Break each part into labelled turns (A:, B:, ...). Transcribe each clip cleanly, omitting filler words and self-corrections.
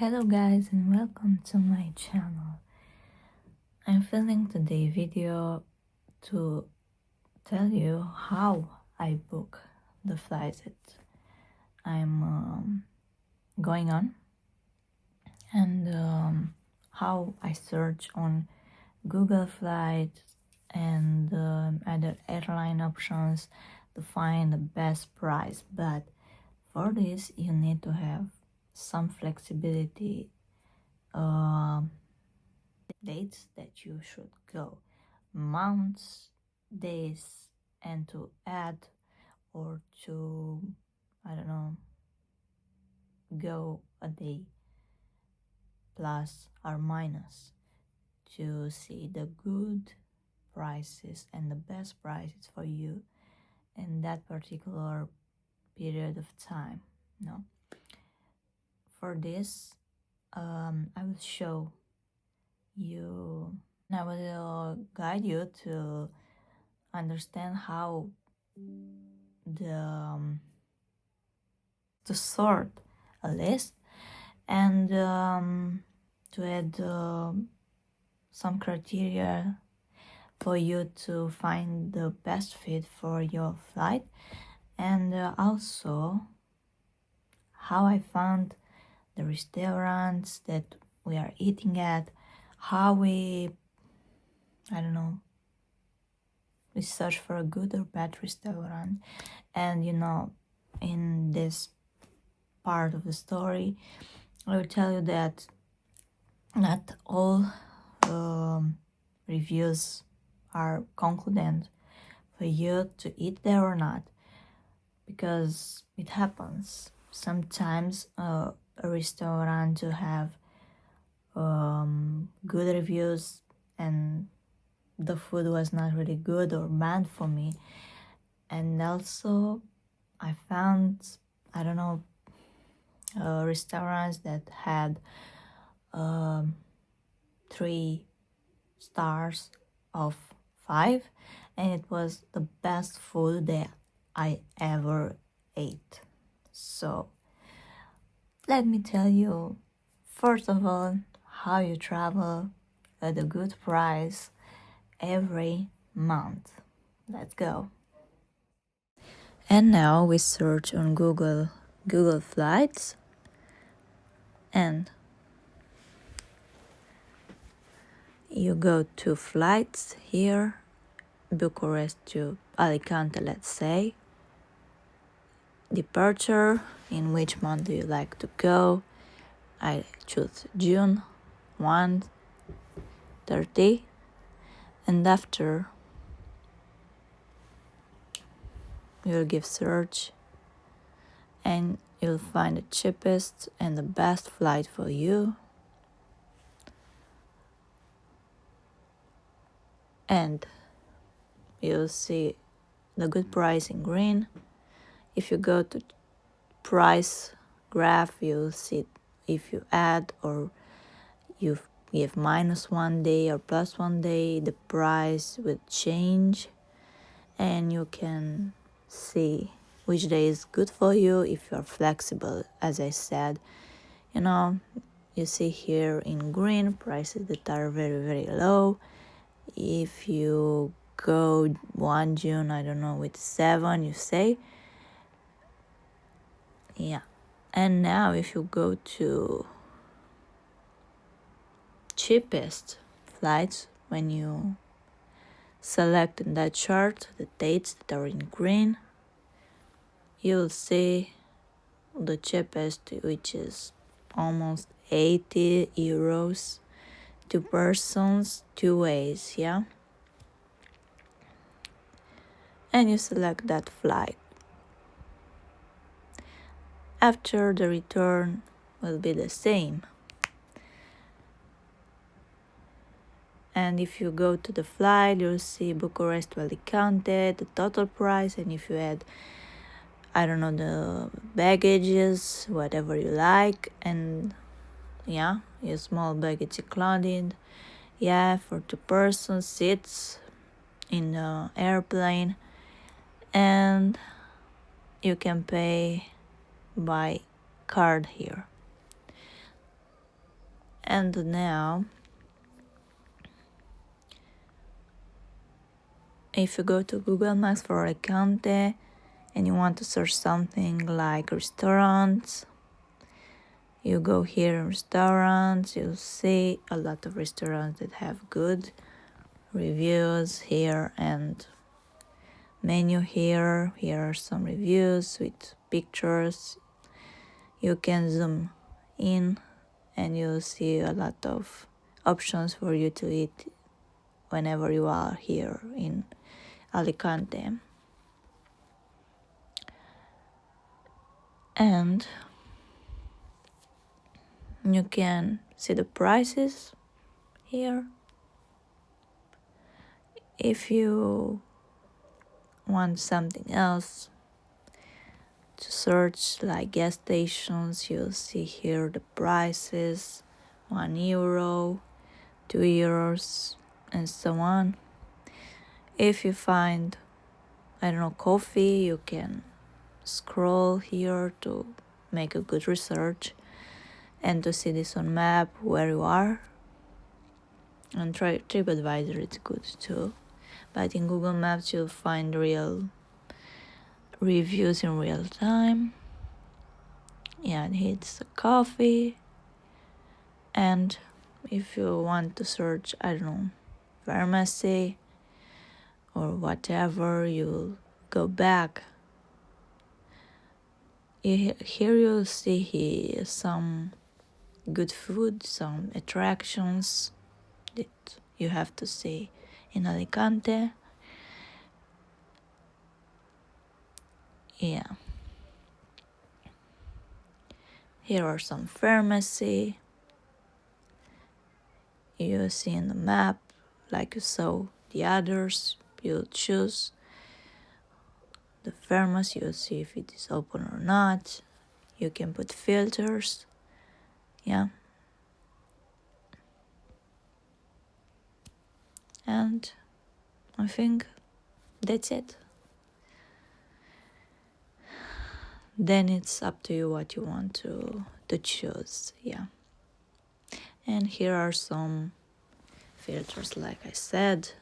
A: Hello guys and welcome to my channel. I'm filming today's video to tell you how I book the flights that I'm going on and how I search on Google Flights and other airline options to find the best price. But for this you need to have some flexibility dates that you should go, months, days, and to add or to, I don't know, go a day plus or minus to see the good prices and the best prices for you in that particular period of time. No, for this I will show you, I will guide you to understand how to sort a list and to add some criteria for you to find the best fit for your flight, and also how I found the restaurants that we are eating at, how we search for a good or bad restaurant. And in this part of the story I will tell you that not all reviews are concludent for you to eat there or not, because it happens sometimes a restaurant to have good reviews and the food was not really good or bad for me. And also I found restaurants that had 3 stars of 5, and it was the best food that I ever ate. So let me tell you, first of all, how you travel at a good price every month. Let's go. And now we search on Google Flights, and you go to flights here, Bucharest to Alicante, let's say. Departure, in which month do you like to go? I choose June 1:30, and after you'll give search and you'll find the cheapest and the best flight for you. And you'll see the good price in green. If you go to price graph, you'll see if you add or you give -1 day or +1 day, the price will change, and you can see which day is good for you if you're flexible. As I said, you see here in green prices that are very, very low. If you go 1 June, with 7, you say, yeah. And now if you go to cheapest flights, when you select in that chart the dates that are in green, you'll see the cheapest, which is almost 80 euros, 2 persons, 2 ways, yeah. And you select that flight. After, the return will be the same. And if you go to the flight, you'll see Bucharest to Alicante, the total price, and if you add the baggages, whatever you like, and your small baggage included, for 2 persons, seats in the airplane, and you can pay by card here. And now, if you go to Google Maps for Alicante and you want to search something like restaurants, you go here in restaurants, you'll see a lot of restaurants that have good reviews here and menu here. Here are some reviews with pictures. You can zoom in and you'll see a lot of options for you to eat whenever you are here in Alicante. And you can see the prices here. If you want something else to search, like gas stations, you'll see here the prices, €1, €2, and so on. If you find, coffee, you can scroll here to make a good research and to see this on map where you are. And TripAdvisor is good too, but in Google Maps you'll find real reviews in real time. Yeah, and it's a coffee. And if you want to search, pharmacy or whatever, you'll go back. Here you'll see some good food, some attractions that you have to see in Alicante. Yeah. Here are some pharmacy. You see in the map, like you saw the others, you'll choose the pharmacy, you'll see if it is open or not. You can put filters. Yeah. And I think that's it. Then it's up to you what you want to choose. Yeah. And here are some filters, like I said,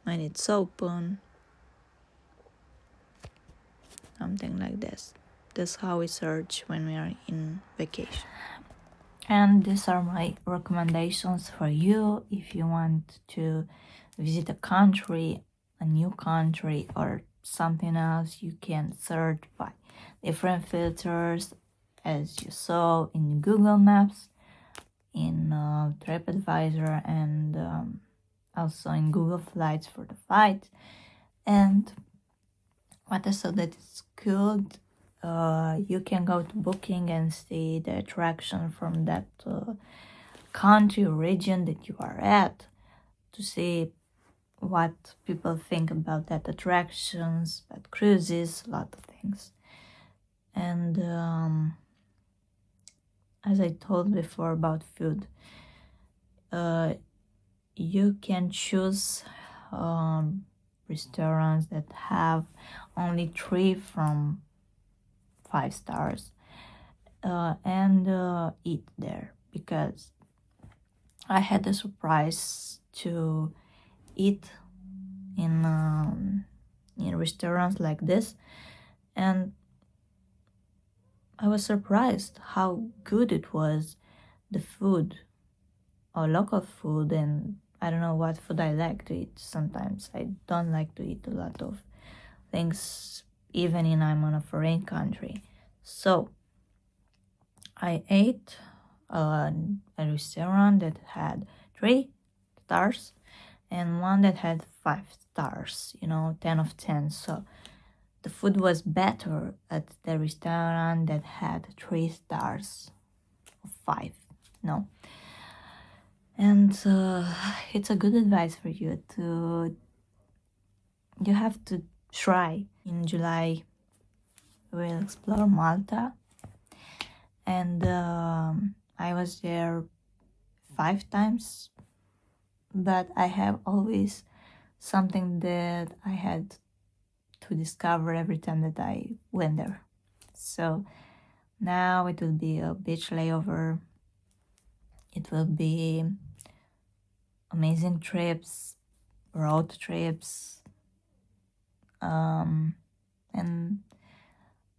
A: when it's open, something like this. That's how we search when we are in vacation. And these are my recommendations for you if you want to visit a country, a new country, or something else. You can search by different filters, as you saw in Google Maps, in TripAdvisor, and also in Google Flights for the flight. And what I saw that is good, you can go to Booking and see the attraction from that country or region that you are at, to see what people think about that attractions, about cruises, a lot of things. And as I told before about food, you can choose restaurants that have only 3 from 5 stars and eat there, because I had the surprise to eat in restaurants like this, and I was surprised how good it was, the food, or local food. And I don't know what food I like to eat. Sometimes I don't like to eat a lot of things, even in I'm on a foreign country. So I ate a restaurant that had 3 stars and one that had 5 stars, 10 of 10. So the food was better at the restaurant that had 3 stars of 5. No. And it's a good advice for you you have to try. In July, we'll explore Malta. And I was there 5 times, but I have always something that I had to discover every time that I went there. So now it will be a beach layover It will be amazing trips, road trips, and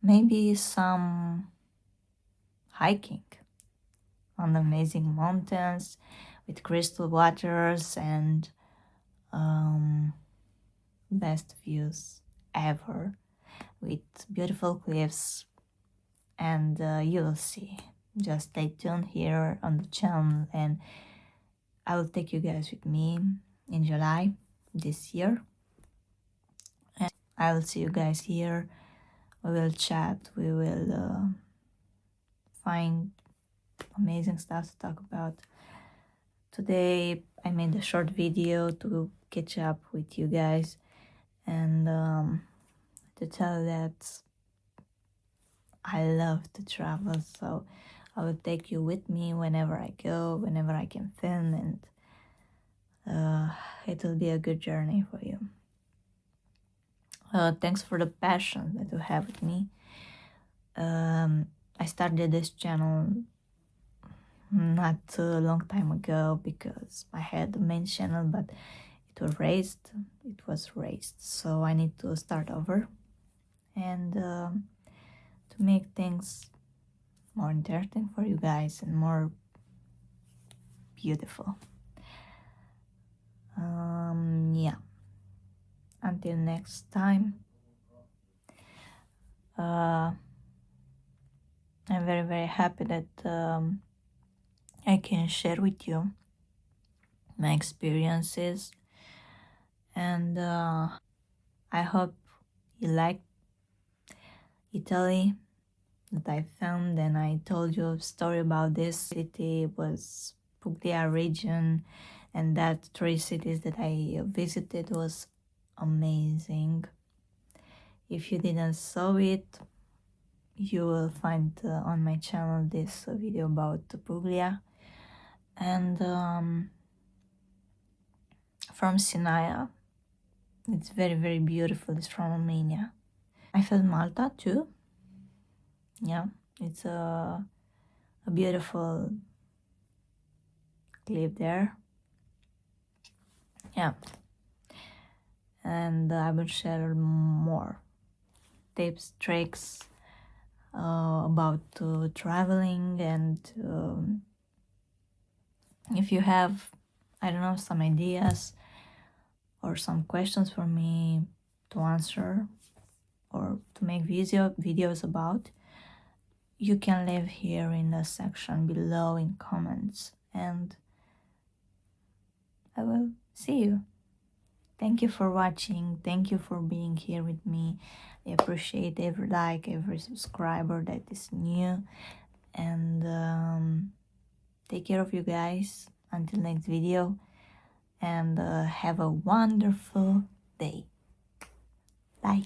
A: maybe some hiking on amazing mountains with crystal waters and best views ever, with beautiful cliffs, and you'll see. Just stay tuned here on the channel, and I will take you guys with me in July this year, and I will see you guys here. We will chat, we will find amazing stuff to talk about. Today I made a short video to catch up with you guys and to tell that I love to travel, so I will take you with me whenever I go, whenever I can film, and it will be a good journey for you. Thanks for the passion that you have with me. I started this channel not a long time ago because I had the main channel, but it was raised, so I need to start over and to make things more interesting for you guys and more beautiful. Yeah, until next time, I'm very happy that I can share with you my experiences, and I hope you like Italy that I filmed, and I told you a story about this city. Was Puglia region, and that 3 cities that I visited was amazing. If you didn't saw it, you will find on my channel this video about Puglia. And from Sinaia, it's very beautiful. It's from Romania. I felt Malta too. Yeah, it's a beautiful cliff there. Yeah, and I will share more tips, tricks about traveling, and if you have, I don't know, some ideas or some questions for me to answer or to make videos about, you can leave here in the section below in comments, and I will see you. Thank you for watching. Thank you for being here with me. I appreciate every like, every subscriber that is new, and take care of you guys until next video, and have a wonderful day. Bye.